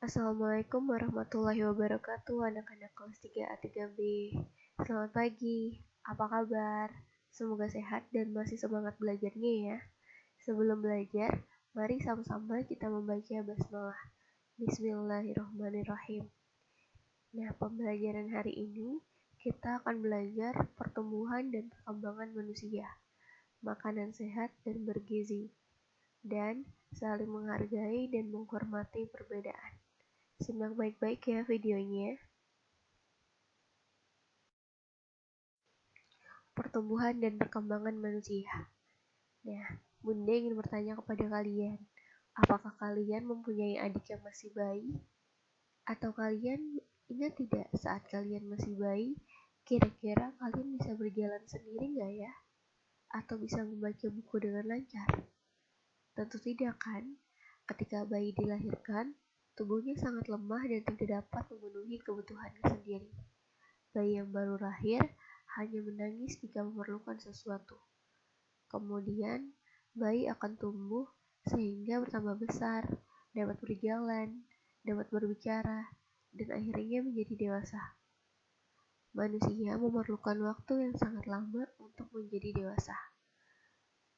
Assalamualaikum warahmatullahi wabarakatuh, anak-anak kelas 3A 3B. Selamat pagi, apa kabar? Semoga sehat dan masih semangat belajarnya ya. Sebelum belajar, mari sama-sama kita membaca basmalah. Bismillahirrahmanirrahim. Nah, pembelajaran hari ini kita akan belajar pertumbuhan dan perkembangan manusia, makanan sehat dan bergizi, dan saling menghargai dan menghormati perbedaan. Simak baik-baik ya videonya. Pertumbuhan dan perkembangan manusia. Nah, Bunda ingin bertanya kepada kalian, apakah kalian mempunyai adik yang masih bayi? Atau kalian ingat tidak saat kalian masih bayi, kira-kira kalian bisa berjalan sendiri nggak ya? Atau bisa membaca buku dengan lancar? Tentu tidak kan? Ketika bayi dilahirkan, tubuhnya sangat lemah dan tidak dapat memenuhi kebutuhannya sendiri. Bayi yang baru lahir hanya menangis jika memerlukan sesuatu. Kemudian, bayi akan tumbuh sehingga bertambah besar, dapat berjalan, dapat berbicara, dan akhirnya menjadi dewasa. Manusia memerlukan waktu yang sangat lama untuk menjadi dewasa.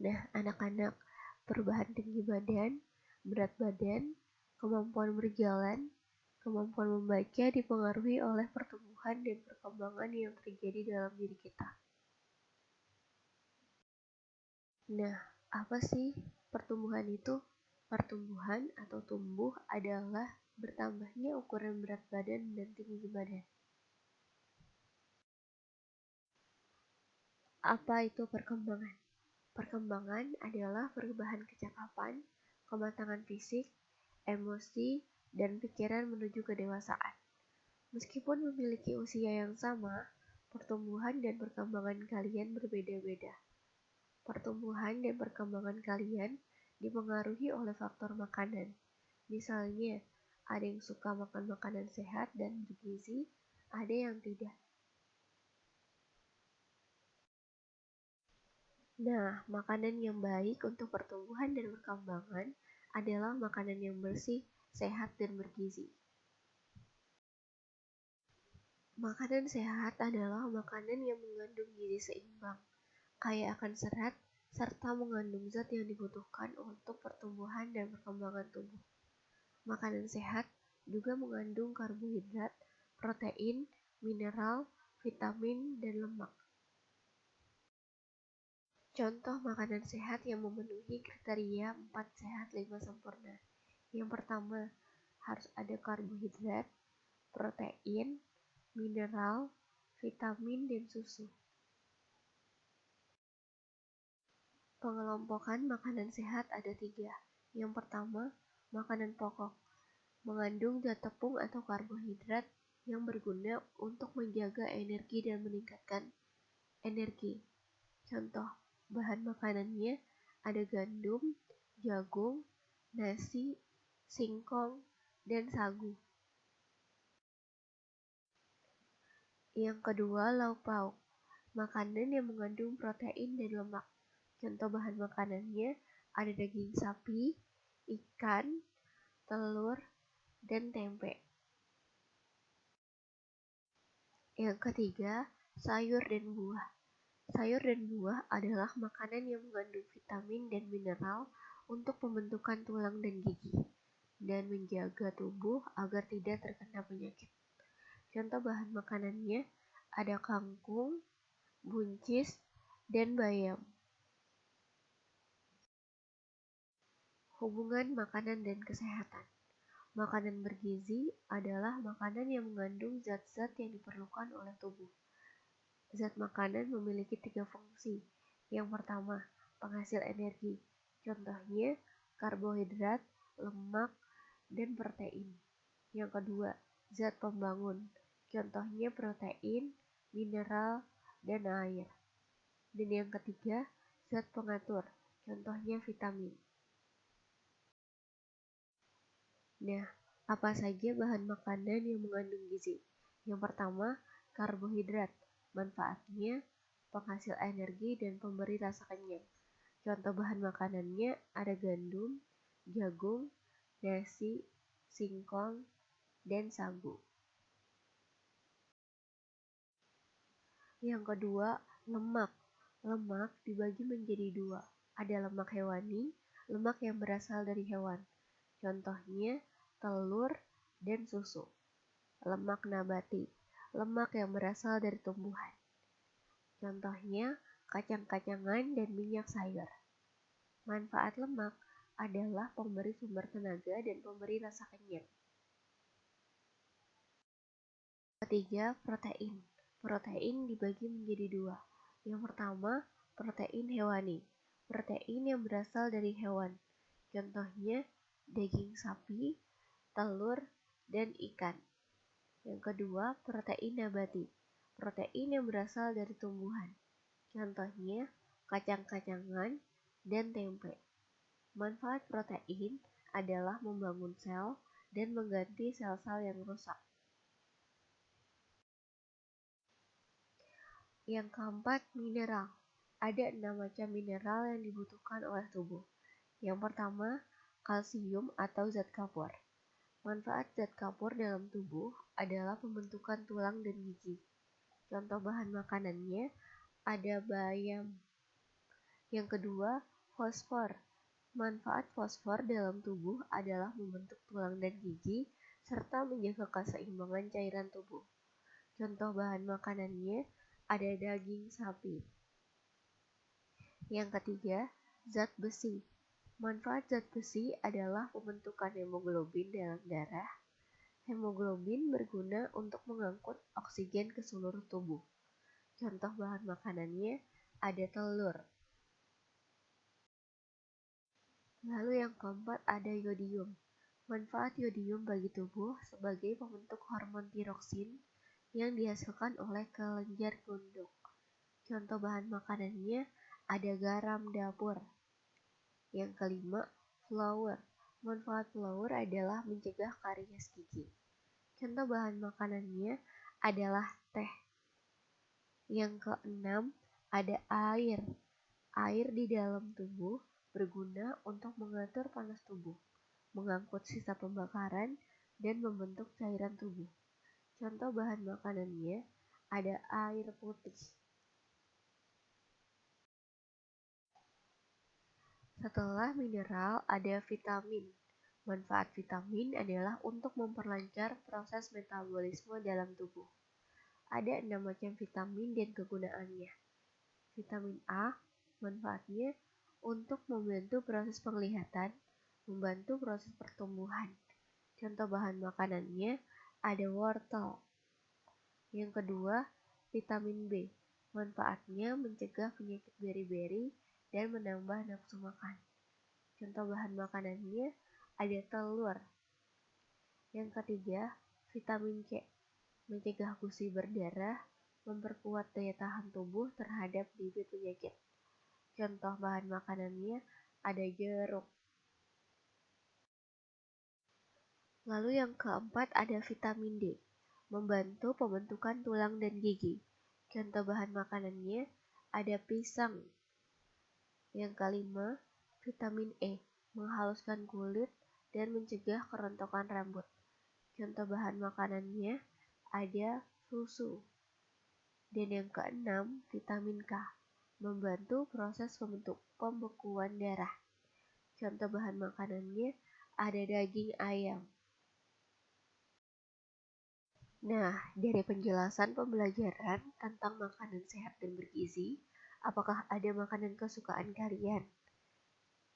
Nah, anak-anak, perubahan tinggi badan, berat badan, kemampuan berjalan, kemampuan membaca dipengaruhi oleh pertumbuhan dan perkembangan yang terjadi dalam diri kita. Nah, apa sih pertumbuhan itu? Pertumbuhan atau tumbuh adalah bertambahnya ukuran berat badan dan tinggi badan. Apa itu perkembangan? Perkembangan adalah perubahan kecakapan, kematangan fisik, emosi, dan pikiran menuju kedewasaan. Meskipun memiliki usia yang sama, pertumbuhan dan perkembangan kalian berbeda-beda. Pertumbuhan dan perkembangan kalian dipengaruhi oleh faktor makanan. Misalnya, ada yang suka makan makanan sehat dan bergizi, ada yang tidak. Nah, makanan yang baik untuk pertumbuhan dan perkembangan adalah makanan yang bersih, sehat, dan bergizi. Makanan sehat adalah makanan yang mengandung gizi seimbang, kaya akan serat, serta mengandung zat yang dibutuhkan untuk pertumbuhan dan perkembangan tubuh. Makanan sehat juga mengandung karbohidrat, protein, mineral, vitamin, dan lemak. Contoh makanan sehat yang memenuhi kriteria 4 sehat 5 sempurna. Yang pertama, harus ada karbohidrat, protein, mineral, vitamin, dan susu. Pengelompokan makanan sehat ada 3. Yang pertama, makanan pokok. Mengandung zat tepung atau karbohidrat yang berguna untuk menjaga energi dan meningkatkan energi. Contoh, bahan makanannya ada gandum, jagung, nasi, singkong, dan sagu. Yang kedua, lauk pauk. Makanan yang mengandung protein dan lemak. Contoh bahan makanannya ada daging sapi, ikan, telur, dan tempe. Yang ketiga, sayur dan buah. Sayur dan buah adalah makanan yang mengandung vitamin dan mineral untuk pembentukan tulang dan gigi, dan menjaga tubuh agar tidak terkena penyakit. Contoh bahan makanannya ada kangkung, buncis, dan bayam. Hubungan makanan dan kesehatan. Makanan bergizi adalah makanan yang mengandung zat-zat yang diperlukan oleh tubuh. Zat makanan memiliki 3 fungsi. Yang pertama, penghasil energi. Contohnya, karbohidrat, lemak, dan protein. Yang kedua, zat pembangun. Contohnya protein, mineral, dan air. Dan yang ketiga, zat pengatur. Contohnya vitamin. Nah, apa saja bahan makanan yang mengandung gizi? Yang pertama, karbohidrat. Manfaatnya, penghasil energi dan pemberi rasa kenyang. Contoh bahan makanannya ada gandum, jagung, nasi, singkong, dan sagu. Yang kedua, lemak. Lemak dibagi menjadi dua. Ada lemak hewani, lemak yang berasal dari hewan. Contohnya, telur dan susu. Lemak nabati, lemak yang berasal dari tumbuhan. Contohnya, kacang-kacangan dan minyak sayur. Manfaat lemak adalah pemberi sumber tenaga dan pemberi rasa kenyang. Ketiga, protein. Protein dibagi menjadi dua. Yang pertama, protein hewani. Protein yang berasal dari hewan. Contohnya, daging sapi, telur, dan ikan. Yang kedua, protein nabati. Protein yang berasal dari tumbuhan. Contohnya, kacang-kacangan dan tempe. Manfaat protein adalah membangun sel dan mengganti sel-sel yang rusak. Yang keempat, mineral. Ada 6 macam mineral yang dibutuhkan oleh tubuh. Yang pertama, kalsium atau zat kapur. Manfaat zat kapur dalam tubuh adalah pembentukan tulang dan gigi. Contoh bahan makanannya ada bayam. Yang kedua, fosfor. Manfaat fosfor dalam tubuh adalah membentuk tulang dan gigi serta menjaga keseimbangan cairan tubuh. Contoh bahan makanannya ada daging sapi. Yang ketiga, zat besi. Manfaat zat besi adalah pembentukan hemoglobin dalam darah. Hemoglobin berguna untuk mengangkut oksigen ke seluruh tubuh. Contoh bahan makanannya ada telur. Lalu yang keempat ada yodium. Manfaat yodium bagi tubuh sebagai pembentuk hormon tiroksin yang dihasilkan oleh kelenjar gondok. Contoh bahan makanannya ada garam dapur. Yang kelima, flour. Manfaat flour adalah mencegah karies gigi. Contoh bahan makanannya adalah teh. Yang keenam, ada air. Air di dalam tubuh berguna untuk mengatur panas tubuh, mengangkut sisa pembakaran, dan membentuk cairan tubuh. Contoh bahan makanannya ada air putih. Setelah mineral ada vitamin. Manfaat vitamin adalah untuk memperlancar proses metabolisme dalam tubuh. Ada 6 macam vitamin dan kegunaannya. Vitamin A, manfaatnya untuk membantu proses penglihatan, membantu proses pertumbuhan. Contoh bahan makanannya ada wortel. Yang kedua, vitamin B. Manfaatnya mencegah penyakit beri-beri dan menambah nafsu makan. Contoh bahan makanannya ada telur. Yang ketiga, vitamin C. Mencegah gusi berdarah, memperkuat daya tahan tubuh terhadap bibit penyakit. Contoh bahan makanannya ada jeruk. Lalu yang keempat ada vitamin D. Membantu pembentukan tulang dan gigi. Contoh bahan makanannya ada pisang. Yang kelima, vitamin E. Menghaluskan kulit dan mencegah kerontokan rambut. Contoh bahan makanannya ada susu. Dan yang keenam, vitamin K. Membantu proses pembekuan darah. Contoh bahan makanannya ada daging ayam. Nah, dari penjelasan pembelajaran tentang makanan sehat dan bergizi, apakah ada makanan kesukaan kalian?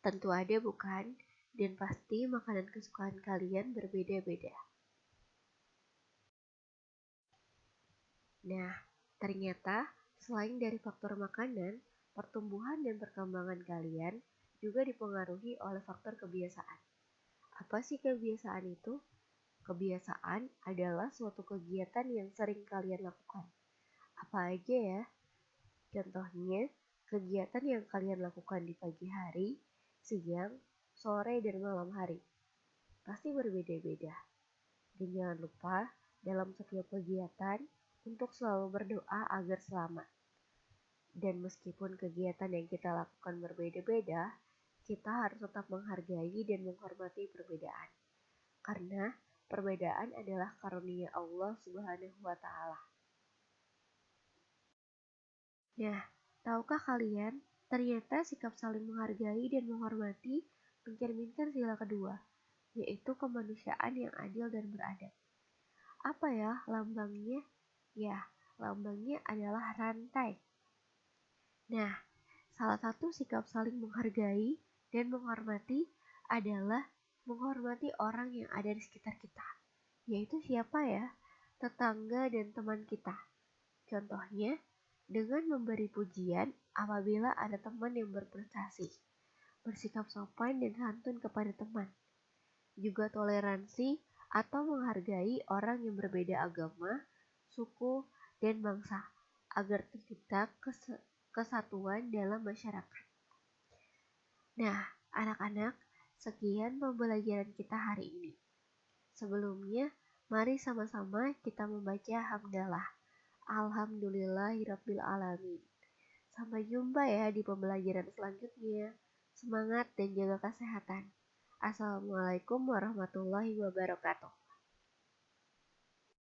Tentu ada bukan? Dan pasti makanan kesukaan kalian berbeda-beda. Nah, ternyata selain dari faktor makanan, pertumbuhan dan perkembangan kalian juga dipengaruhi oleh faktor kebiasaan. Apa sih kebiasaan itu? Kebiasaan adalah suatu kegiatan yang sering kalian lakukan. Apa aja ya? Contohnya, kegiatan yang kalian lakukan di pagi hari, siang, sore, dan malam hari. Pasti berbeda-beda. Dan jangan lupa, dalam setiap kegiatan, untuk selalu berdoa agar selamat. Dan meskipun kegiatan yang kita lakukan berbeda-beda, kita harus tetap menghargai dan menghormati perbedaan. karena perbedaan adalah karunia Allah Subhanahu wa Ta'ala. Nah, tahukah kalian, ternyata sikap saling menghargai dan menghormati mencerminkan sila kedua, yaitu kemanusiaan yang adil dan beradab. Apa ya lambangnya? Ya, lambangnya adalah rantai. Nah, salah satu sikap saling menghargai dan menghormati adalah menghormati orang yang ada di sekitar kita. Yaitu siapa ya? Tetangga dan teman kita. Contohnya, dengan memberi pujian apabila ada teman yang berprestasi, bersikap sopan dan santun kepada teman. Juga toleransi atau menghargai orang yang berbeda agama, suku, dan bangsa agar tercipta kesatuan dalam masyarakat. Nah, anak-anak, sekian pembelajaran kita hari ini. Sebelumnya, mari sama-sama kita membaca hamdalah. Alhamdulillahirabbil alamin. Sampai jumpa ya di pembelajaran selanjutnya. Semangat dan jaga kesehatan. Assalamualaikum warahmatullahi wabarakatuh.